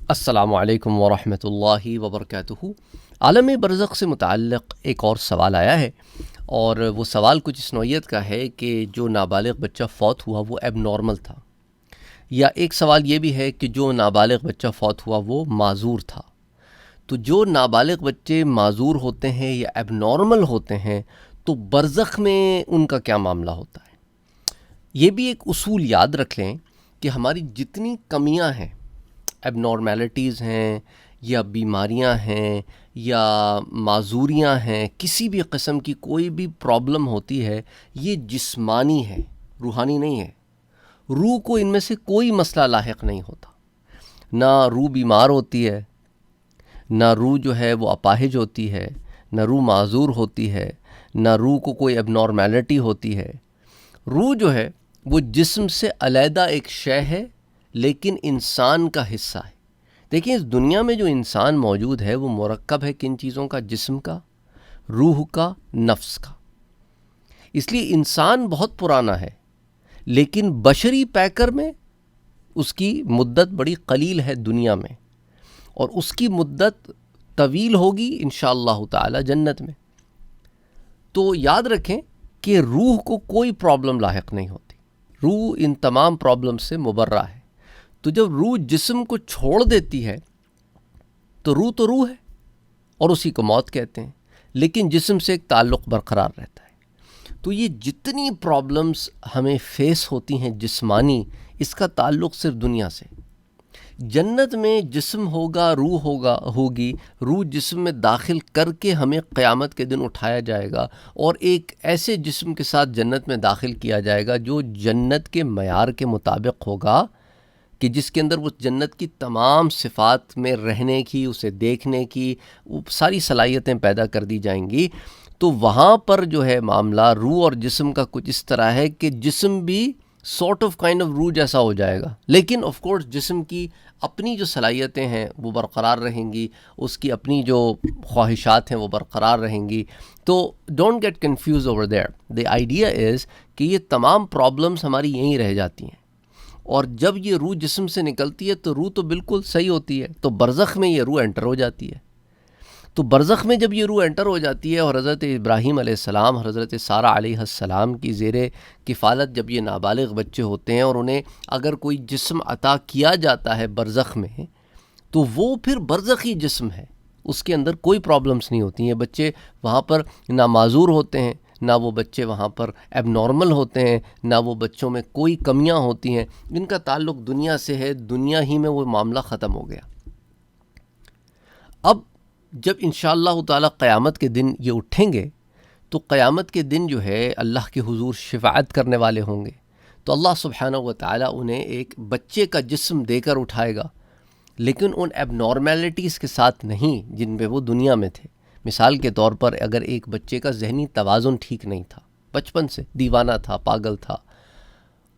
السلام علیکم ورحمۃ اللہ وبرکاتہ۔ عالم برزخ سے متعلق ایک اور سوال آیا ہے، اور وہ سوال کچھ اس نوعیت کا ہے کہ جو نابالغ بچہ فوت ہوا وہ ایب نارمل تھا، یا ایک سوال یہ بھی ہے کہ جو نابالغ بچہ فوت ہوا وہ معذور تھا۔ تو جو نابالغ بچے معذور ہوتے ہیں یا ایب نارمل ہوتے ہیں تو برزخ میں ان کا کیا معاملہ ہوتا ہے؟ یہ بھی ایک اصول یاد رکھ لیں کہ ہماری جتنی کمیاں ہیں، ایب نارمیلٹیز ہیں یا بیماریاں ہیں یا معذوریاں ہیں، کسی بھی قسم کی کوئی بھی پرابلم ہوتی ہے، یہ جسمانی ہے، روحانی نہیں ہے۔ روح کو ان میں سے کوئی مسئلہ لاحق نہیں ہوتا، نہ روح بیمار ہوتی ہے، نہ روح جو ہے وہ اپاہج ہوتی ہے، نہ روح معذور ہوتی ہے، نہ روح کو کوئی ایب نارمیلٹی ہوتی ہے۔ روح جو ہے وہ جسم سے علیحدہ ایک شے ہے، لیکن انسان کا حصہ ہے۔ دیکھیں، اس دنیا میں جو انسان موجود ہے وہ مرکب ہے کن چیزوں کا؟ جسم کا، روح کا، نفس کا۔ اس لیے انسان بہت پرانا ہے، لیکن بشری پیکر میں اس کی مدت بڑی قلیل ہے دنیا میں، اور اس کی مدت طویل ہوگی انشاءاللہ تعالی جنت میں۔ تو یاد رکھیں کہ روح کو کوئی پرابلم لاحق نہیں ہوتی، روح ان تمام پرابلم سے مبرہ ہے۔ تو جب روح جسم کو چھوڑ دیتی ہے تو روح ہے، اور اسی کو موت کہتے ہیں، لیکن جسم سے ایک تعلق برقرار رہتا ہے۔ تو یہ جتنی پرابلمز ہمیں فیس ہوتی ہیں جسمانی، اس کا تعلق صرف دنیا سے۔ جنت میں جسم ہوگا، روح ہوگی، روح جسم میں داخل کر کے ہمیں قیامت کے دن اٹھایا جائے گا، اور ایک ایسے جسم کے ساتھ جنت میں داخل کیا جائے گا جو جنت کے معیار کے مطابق ہوگا، کہ جس کے اندر وہ جنت کی تمام صفات میں رہنے کی، اسے دیکھنے کی ساری صلاحیتیں پیدا کر دی جائیں گی۔ تو وہاں پر جو ہے معاملہ روح اور جسم کا کچھ اس طرح ہے کہ جسم بھی سارٹ آف کائنڈ آف روح جیسا ہو جائے گا، لیکن آف کورس جسم کی اپنی جو صلاحیتیں ہیں وہ برقرار رہیں گی، اس کی اپنی جو خواہشات ہیں وہ برقرار رہیں گی۔ تو don't get confuse over there, the idea is کہ یہ تمام پرابلمس ہماری یہیں رہ جاتی ہیں، اور جب یہ روح جسم سے نکلتی ہے تو روح تو بالکل صحیح ہوتی ہے، تو برزخ میں یہ روح انٹر ہو جاتی ہے۔ تو برزخ میں جب یہ روح انٹر ہو جاتی ہے، اور حضرت ابراہیم علیہ السلام، حضرت سارہ علیہ السلام کی زیر کفالت جب یہ نابالغ بچے ہوتے ہیں، اور انہیں اگر کوئی جسم عطا کیا جاتا ہے برزخ میں، تو وہ پھر برزخی جسم ہے، اس کے اندر کوئی پرابلمس نہیں ہوتی ہیں۔ بچے وہاں پر نہ معذور ہوتے ہیں، نہ وہ بچے وہاں پر ایب نارمل ہوتے ہیں، نہ وہ بچوں میں کوئی کمیاں ہوتی ہیں، ان کا تعلق دنیا سے ہے، دنیا ہی میں وہ معاملہ ختم ہو گیا۔ اب جب انشاءاللہ تعالی قیامت کے دن یہ اٹھیں گے، تو قیامت کے دن جو ہے اللہ کے حضور شفاعت کرنے والے ہوں گے، تو اللہ سبحانہ و تعالی انہیں ایک بچے کا جسم دے کر اٹھائے گا، لیکن ان ایب نارمیلٹیز کے ساتھ نہیں جن پہ وہ دنیا میں تھے۔ مثال کے طور پر اگر ایک بچے کا ذہنی توازن ٹھیک نہیں تھا، بچپن سے دیوانہ تھا، پاگل تھا،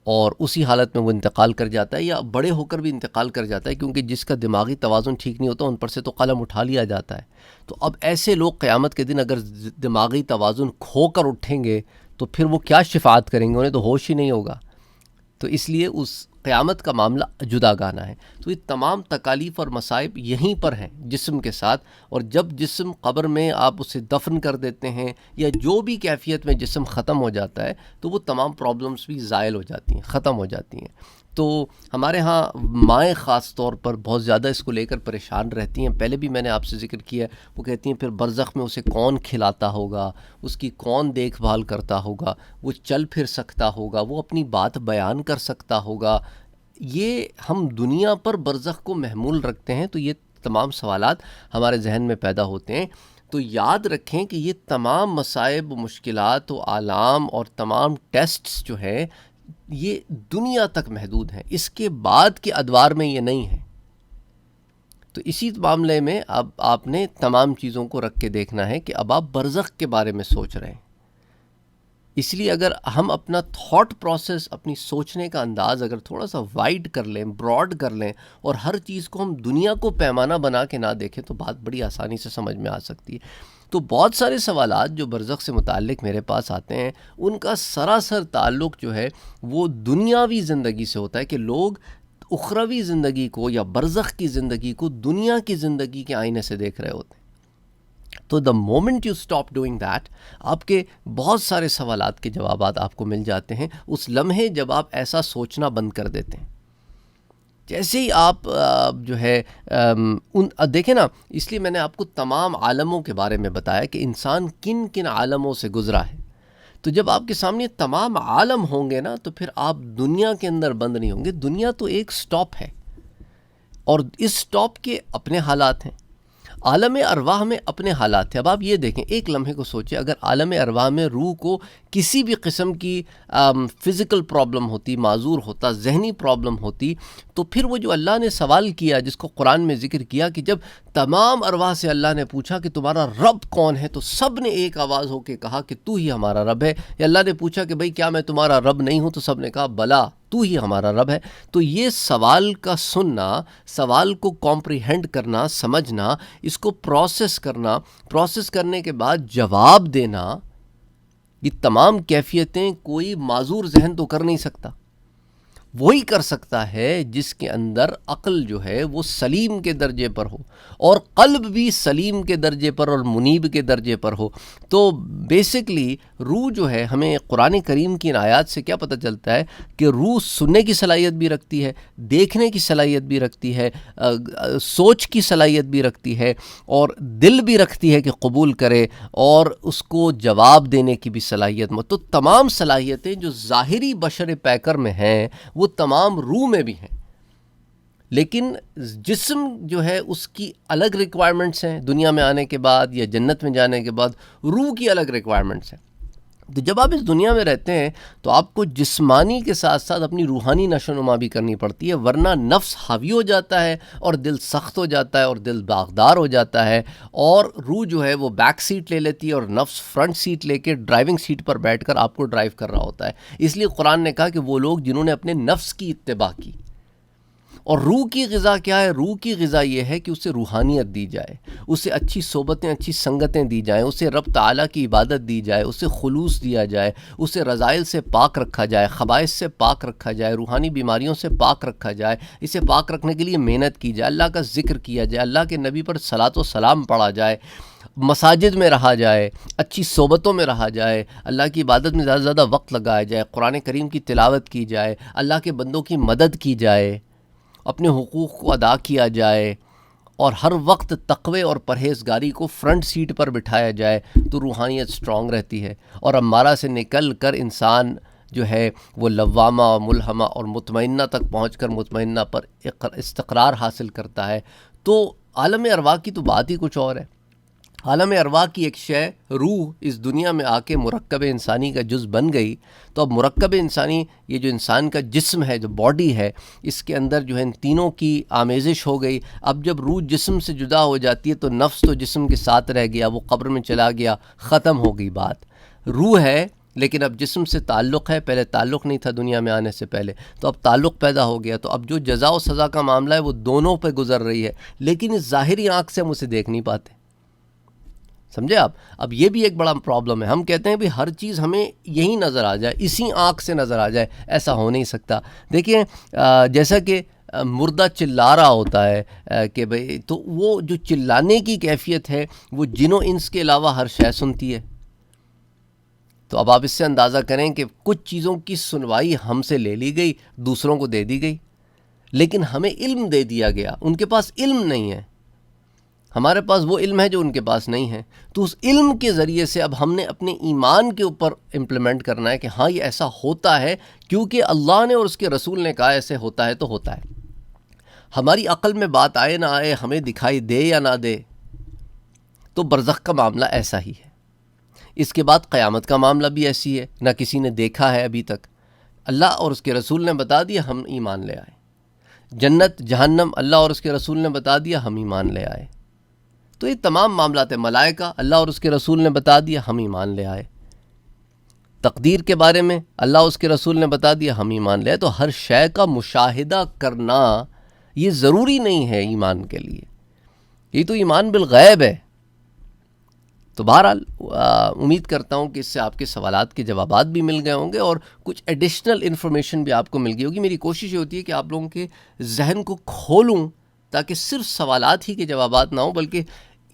اور اسی حالت میں وہ انتقال کر جاتا ہے، یا بڑے ہو کر بھی انتقال کر جاتا ہے، کیونکہ جس کا دماغی توازن ٹھیک نہیں ہوتا ان پر سے تو قلم اٹھا لیا جاتا ہے۔ تو اب ایسے لوگ قیامت کے دن اگر دماغی توازن کھو کر اٹھیں گے تو پھر وہ کیا شفاعت کریں گے؟ انہیں تو ہوش ہی نہیں ہوگا۔ تو اس لیے اس قیامت کا معاملہ جدا گانا ہے۔ تو یہ تمام تکالیف اور مصائب یہیں پر ہیں جسم کے ساتھ، اور جب جسم قبر میں آپ اسے دفن کر دیتے ہیں، یا جو بھی کیفیت میں جسم ختم ہو جاتا ہے، تو وہ تمام پرابلمس بھی زائل ہو جاتی ہیں، ختم ہو جاتی ہیں۔ تو ہمارے ہاں مائیں خاص طور پر بہت زیادہ اس کو لے کر پریشان رہتی ہیں۔ پہلے بھی میں نے آپ سے ذکر کیا، وہ کہتی ہیں پھر برزخ میں اسے کون کھلاتا ہوگا، اس کی کون دیکھ بھال کرتا ہوگا، وہ چل پھر سکتا ہوگا، وہ اپنی بات بیان کر سکتا ہوگا۔ یہ ہم دنیا پر برزخ کو محمول رکھتے ہیں، تو یہ تمام سوالات ہمارے ذہن میں پیدا ہوتے ہیں۔ تو یاد رکھیں کہ یہ تمام مصائب، مشکلات و آلام اور تمام ٹیسٹس جو ہیں یہ دنیا تک محدود ہیں، اس کے بعد کے ادوار میں یہ نہیں ہے۔ تو اسی معاملے میں اب آپ نے تمام چیزوں کو رکھ کے دیکھنا ہے کہ اب آپ برزخ کے بارے میں سوچ رہے ہیں۔ اس لیے اگر ہم اپنا تھاٹ پروسیس، اپنی سوچنے کا انداز اگر تھوڑا سا وائڈ کر لیں، براڈ کر لیں، اور ہر چیز کو ہم دنیا کو پیمانہ بنا کے نہ دیکھیں، تو بات بڑی آسانی سے سمجھ میں آ سکتی ہے۔ تو بہت سارے سوالات جو برزخ سے متعلق میرے پاس آتے ہیں، ان کا سراسر تعلق جو ہے وہ دنیاوی زندگی سے ہوتا ہے، کہ لوگ اخروی زندگی کو یا برزخ کی زندگی کو دنیا کی زندگی کے آئینے سے دیکھ رہے ہوتے ہیں. تو the moment you stop doing that, آپ کے بہت سارے سوالات کے جوابات آپ کو مل جاتے ہیں اس لمحے جب آپ ایسا سوچنا بند کر دیتے ہیں. جیسے ہی آپ جو ہے دیکھیں نا، اس لیے میں نے آپ کو تمام عالموں کے بارے میں بتایا کہ انسان کن کن عالموں سے گزرا ہے. تو جب آپ کے سامنے تمام عالم ہوں گے نا تو پھر آپ دنیا کے اندر بند نہیں ہوں گے. دنیا تو ایک سٹاپ ہے اور اس سٹاپ کے اپنے حالات ہیں. عالم ارواح میں اپنے حالات ہیں. اب آپ یہ دیکھیں، ایک لمحے کو سوچیں، اگر عالم ارواح میں روح کو کسی بھی قسم کی فزیکل پرابلم ہوتی، معذور ہوتا، ذہنی پرابلم ہوتی، تو پھر وہ جو اللہ نے سوال کیا جس کو قرآن میں ذکر کیا کہ جب تمام ارواح سے اللہ نے پوچھا کہ تمہارا رب کون ہے، تو سب نے ایک آواز ہو کے کہا کہ تو ہی ہمارا رب ہے. یا اللہ نے پوچھا کہ بھئی کیا میں تمہارا رب نہیں ہوں، تو سب نے کہا بلا تو ہی ہمارا رب ہے. تو یہ سوال کا سننا، سوال کو کمپریہنڈ کرنا، سمجھنا، اس کو پروسیس کرنا، پروسیس کرنے کے بعد جواب دینا، یہ تمام کیفیتیں کوئی معذور ذہن تو کر نہیں سکتا. وہی کر سکتا ہے جس کے اندر عقل جو ہے وہ سلیم کے درجے پر ہو اور قلب بھی سلیم کے درجے پر اور منیب کے درجے پر ہو. تو بیسکلی روح جو ہے، ہمیں قرآن کریم کی ان آیات سے کیا پتہ چلتا ہے کہ روح سننے کی صلاحیت بھی رکھتی ہے، دیکھنے کی صلاحیت بھی رکھتی ہے، سوچ کی صلاحیت بھی رکھتی ہے، اور دل بھی رکھتی ہے کہ قبول کرے، اور اس کو جواب دینے کی بھی صلاحیت. تو تمام صلاحیتیں جو ظاہری بشر پیکر میں ہیں وہ تمام روح میں بھی ہیں. لیکن جسم جو ہے اس کی الگ ریکوائرمنٹس ہیں دنیا میں آنے کے بعد یا جنت میں جانے کے بعد، روح کی الگ ریکوائرمنٹس ہیں. تو جب آپ اس دنیا میں رہتے ہیں تو آپ کو جسمانی کے ساتھ ساتھ اپنی روحانی نشو و نما بھی کرنی پڑتی ہے، ورنہ نفس حاوی ہو جاتا ہے اور دل سخت ہو جاتا ہے اور دل باغدار ہو جاتا ہے، اور روح جو ہے وہ بیک سیٹ لے لیتی ہے اور نفس فرنٹ سیٹ لے کے ڈرائیونگ سیٹ پر بیٹھ کر آپ کو ڈرائیو کر رہا ہوتا ہے. اس لیے قرآن نے کہا کہ وہ لوگ جنہوں نے اپنے نفس کی اتباع کی. اور روح کی غذا کیا ہے؟ روح کی غذا یہ ہے کہ اسے روحانیت دی جائے، اسے اچھی صحبتیں، اچھی سنگتیں دی جائیں، اسے رب تعالیٰ کی عبادت دی جائے، اسے خلوص دیا جائے، اسے رذائل سے پاک رکھا جائے، خبائث سے پاک رکھا جائے، روحانی بیماریوں سے پاک رکھا جائے. اسے پاک رکھنے کے لیے محنت کی جائے، اللہ کا ذکر کیا جائے، اللہ کے نبی پر صلاۃ و سلام پڑھا جائے، مساجد میں رہا جائے، اچھی صحبتوں میں رہا جائے، اللہ کی عبادت میں زیادہ سے زیادہ وقت لگایا جائے، قرآن کریم کی تلاوت کی جائے، اللہ کے بندوں کی مدد کی جائے، اپنے حقوق کو ادا کیا جائے، اور ہر وقت تقوی اور پرہیزگاری کو فرنٹ سیٹ پر بٹھایا جائے. تو روحانیت سٹرونگ رہتی ہے، اور امارہ سے نکل کر انسان جو ہے وہ لوامہ، ملہمہ اور مطمئنہ تک پہنچ کر مطمئنہ پر استقرار حاصل کرتا ہے. تو عالم ارواح کی تو بات ہی کچھ اور ہے. عالم ارواح کی ایک شے روح اس دنیا میں آ کے مرکب انسانی کا جز بن گئی. تو اب مرکب انسانی، یہ جو انسان کا جسم ہے، جو باڈی ہے، اس کے اندر جو ہے ان تینوں کی آمیزش ہو گئی. اب جب روح جسم سے جدا ہو جاتی ہے تو نفس تو جسم کے ساتھ رہ گیا، وہ قبر میں چلا گیا، ختم ہو گئی بات. روح ہے لیکن اب جسم سے تعلق ہے، پہلے تعلق نہیں تھا دنیا میں آنے سے پہلے، تو اب تعلق پیدا ہو گیا. تو اب جو جزا و سزا کا معاملہ ہے وہ دونوں پہ گزر رہی ہے، لیکن اس ظاہری آنکھ سے ہم اسے دیکھ نہیں پاتے. سمجھے آپ؟ اب یہ بھی ایک بڑا پرابلم ہے. ہم کہتے ہیں بھی ہر چیز ہمیں یہی نظر آ جائے، اسی آنکھ سے نظر آ جائے، ایسا ہو نہیں سکتا. دیکھیں جیسا کہ مردہ چلا رہا ہوتا ہے کہ بھئی، تو وہ جو چلانے کی کیفیت ہے وہ جن و انس کے علاوہ ہر شے سنتی ہے. تو اب آپ اس سے اندازہ کریں کہ کچھ چیزوں کی سنوائی ہم سے لے لی گئی، دوسروں کو دے دی گئی، لیکن ہمیں علم دے دیا گیا، ان کے پاس علم نہیں ہے. ہمارے پاس وہ علم ہے جو ان کے پاس نہیں ہے. تو اس علم کے ذریعے سے اب ہم نے اپنے ایمان کے اوپر امپلیمنٹ کرنا ہے کہ ہاں یہ ایسا ہوتا ہے کیونکہ اللہ نے اور اس کے رسول نے کہا ایسے ہوتا ہے تو ہوتا ہے. ہماری عقل میں بات آئے نہ آئے، ہمیں دکھائی دے یا نہ دے، تو برزخ کا معاملہ ایسا ہی ہے. اس کے بعد قیامت کا معاملہ بھی ایسی ہے، نہ کسی نے دیکھا ہے ابھی تک، اللہ اور اس کے رسول نے بتا دیا، ہم ایمان لے آئے. جنت جہنم اللہ اور اس کے رسول نے بتا دیا، ہم ایمان لے آئے. تو یہ تمام معاملات ہیں. ملائکہ اللہ اور اس کے رسول نے بتا دیا، ہم ایمان لے آئے. تقدیر کے بارے میں اللہ اور اس کے رسول نے بتا دیا، ہم ایمان لے آئے. تو ہر شے کا مشاہدہ کرنا یہ ضروری نہیں ہے ایمان کے لیے. یہ تو ایمان بالغیب ہے. تو بہرحال امید کرتا ہوں کہ اس سے آپ کے سوالات کے جوابات بھی مل گئے ہوں گے اور کچھ ایڈیشنل انفارمیشن بھی آپ کو مل گئی ہوگی۔ میری کوشش یہ ہوتی ہے کہ آپ لوگوں کے ذہن کو کھولوں تاکہ صرف سوالات ہی کے جوابات نہ ہوں، بلکہ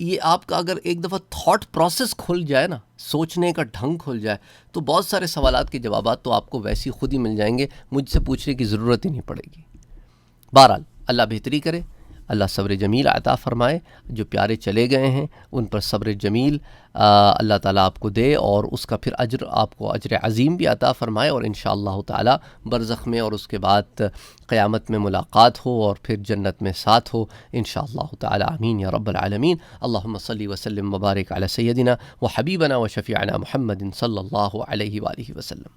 یہ آپ کا اگر ایک دفعہ تھاٹ پروسیس کھل جائے نا، سوچنے کا ڈھنگ کھل جائے، تو بہت سارے سوالات کے جوابات تو آپ کو ویسے ہی خود ہی مل جائیں گے، مجھ سے پوچھنے کی ضرورت ہی نہیں پڑے گی۔ بہرحال اللہ بہتری کرے، اللہ صبر جمیل عطا فرمائے، جو پیارے چلے گئے ہیں ان پر صبر جمیل اللہ تعالیٰ آپ کو دے، اور اس کا پھر اجر آپ کو اجر عظیم بھی عطا فرمائے، اور انشاءاللہ تعالیٰ برزخ میں اور اس کے بعد قیامت میں ملاقات ہو اور پھر جنت میں ساتھ ہو انشاءاللہ تعالیٰ، آمین یا رب العالمین۔ اللہم صلی وسلم وبارک علی سیدنا و حبیبنا و شفیعنا محمد صلی اللہ علیہ وآلہ وسلم۔